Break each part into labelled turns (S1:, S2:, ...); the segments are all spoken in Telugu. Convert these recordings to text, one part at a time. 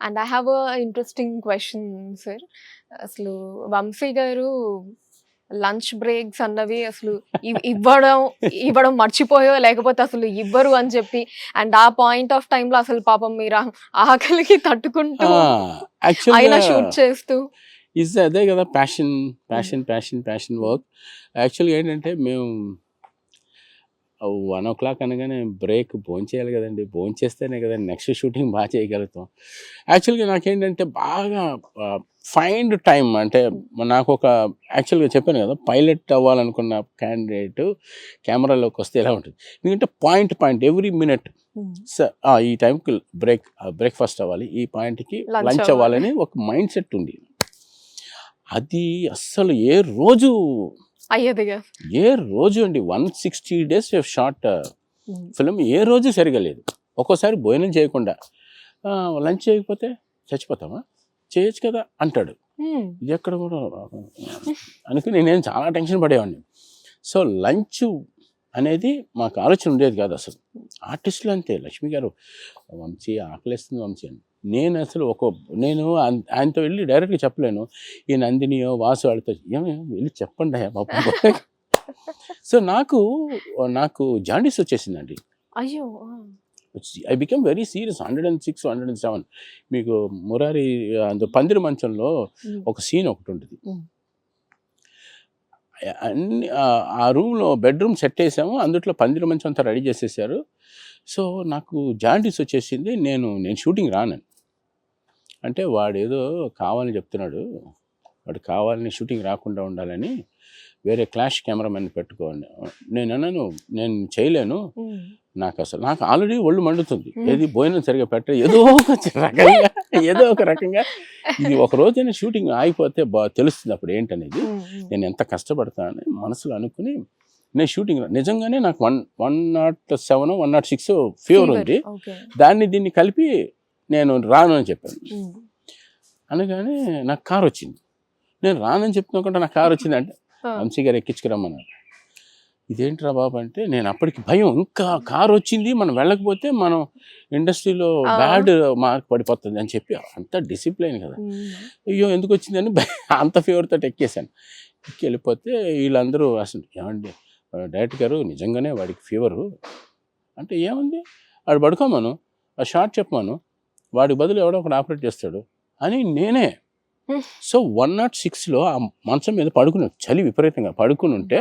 S1: And I have a interesting question sir. అసలు వంశీ గారు లంచ్ బ్రేక్స్ అన్నవి అసలు ఇవ్వడం ఇవ్వడం మర్చిపోయో లేకపోతే అసలు ఇవ్వరు అని చెప్పి, అండ్ ఆ పాయింట్ ఆఫ్ టైంలో అసలు పాపం మీరు ఆకలికి తట్టుకుంటూ అయినా షూట్ చేస్తూ
S2: అదే కదా passion passion passion passion work. యాక్చువల్గా ఏంటంటే మేము 1 o'clock అనగానే బ్రేక్ భోంచేయాలి కదండి, భోంచేస్తేనే కదండి నెక్స్ట్ షూటింగ్ బాగా చేయగలుగుతాం. యాక్చువల్గా నాకేంటంటే బాగా ఫైండ్ టైం అంటే నాకు ఒక యాక్చువల్గా చెప్పాను కదా, పైలట్ అవ్వాలనుకున్న క్యాండిడేట్ కెమెరాలోకి వస్తే ఎలా ఉంటుంది, ఎందుకంటే పాయింట్ ఎవ్రీ మినిట్ ఈ టైంకి బ్రేక్ఫాస్ట్ అవ్వాలి, ఈ పాయింట్కి లంచ్ అవ్వాలని ఒక మైండ్ సెట్ ఉంది. అది అస్సలు ఏ రోజు అండి 160 days షార్ట్ ఫిల్మ్ ఏ రోజు సరిగా లేదు. ఒక్కోసారి భోజనం చేయకుండా లంచ్ చేయకపోతే చచ్చిపోతామా, చేయొచ్చు కదా అంటాడు. ఇది ఎక్కడ కూడా అనుకుని నేను చాలా టెన్షన్ పడేవాడిని. సో లంచ్ అనేది మాకు ఆలోచన ఉండేది కాదు అసలు. ఆర్టిస్టులు అంతే, లక్ష్మి గారు వంశీ ఆకలిస్తుంది వంశీ అని, నేను అసలు నేను ఆయనతో వెళ్ళి డైరెక్ట్గా చెప్పలేను, ఈ నందినియో వాసు వాళ్ళతో వెళ్ళి చెప్పండి బాబు. సో నాకు జాండీస్ వచ్చేసిందండి.
S1: అయ్యో,
S2: ఐ బికమ్ వెరీ సీరియస్. 106, 107 మీకు మురారి పందిరి మంచంలో ఒక సీన్ ఒకటి ఉంటుంది. అన్ని ఆ రూమ్లో బెడ్రూమ్ సెట్ వేసాము, అందుట్లో పందిరి మంచం అంతా రెడీ చేసేసారు. సో నాకు జాండీస్ వచ్చేసింది. నేను షూటింగ్ రాను అంటే వాడు ఏదో కావాలని చెప్తున్నాడు, వాడు కావాలని షూటింగ్ రాకుండా ఉండాలని వేరే క్లాష్ కెమెరామెన్ పెట్టుకోండి. నేను అన్నాను, నేను చేయలేను, నాకు ఆల్రెడీ ఒళ్ళు మండుతుంది, ఏది భోజనం సరిగా ఏదో ఒక రకంగా ఇది ఒక రోజైనా షూటింగ్ ఆగిపోతే తెలుస్తుంది అప్పుడు ఏంటనేది, నేను ఎంత కష్టపడతానని మనసులో అనుకుని నేను షూటింగ్ నిజంగానే నాకు 107, 106 ఫీవర్ ఉంది. దీన్ని కలిపి నేను రాను అని చెప్పాను. అనగానే నాకు కారు వచ్చింది. నేను రానని చెప్తున్నా నాకు కారు వచ్చింది అంటే వంశీ గారు ఎక్కించుకురమ్మన్నారు. ఇదేంట్రా బాబు అంటే, నేను అప్పటికి భయం, ఇంకా కారు వచ్చింది మనం వెళ్ళకపోతే మనం ఇండస్ట్రీలో బ్యాడ్ మార్క్ పడిపోతుంది అని చెప్పి అంత డిసిప్లైన్ కదా. అయ్యో ఎందుకు వచ్చిందని అంత ఫీవర్తో ఎక్కేసాను. వెళ్ళిపోతే వీళ్ళందరూ అసలు ఏమండి డైరెక్టర్ గారు నిజంగానే వాడికి ఫీవరు అంటే, ఏముంది వాడు పడుకోమను, ఆ షార్ట్ చెప్పమాను, వాడి బదులు ఎవడో ఒకటి ఆపరేట్ చేస్తాడు అని నేనే. సో 106లో ఆ మంచం మీద పడుకుని చలి విపరీతంగా పడుకుని ఉంటే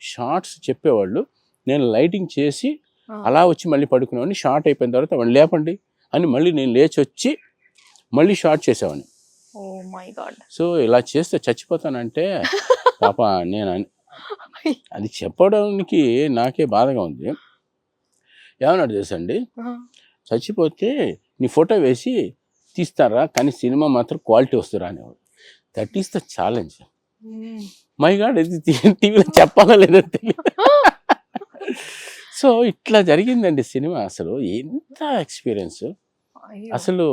S2: షార్ట్స్ చెప్పేవాళ్ళు, నేను లైటింగ్ చేసి అలా వచ్చి మళ్ళీ పడుకునేవాడిని. షార్ట్ అయిపోయిన తర్వాత వాడిని లేపండి అని మళ్ళీ నేను లేచి వచ్చి మళ్ళీ షార్ట్ చేసేవాడిని. సో ఇలా చేస్తే చచ్చిపోతానంటే పాప నేను అది చెప్పడానికి నాకే బాధగా ఉంది. ఏమన్నాడు తెలుసండి, చచ్చిపోతే నీ ఫోటో వేసి తీస్తారా కానీ సినిమా మాత్రం క్వాలిటీ వస్తురా అనేవాడు. That is the challenge. My God, ఇది టీవీలో చెప్పాలా లేదో తెలియదు. సో ఇట్లా జరిగిందండి సినిమా. అసలు ఎంత ఎక్స్పీరియన్స్. అసలు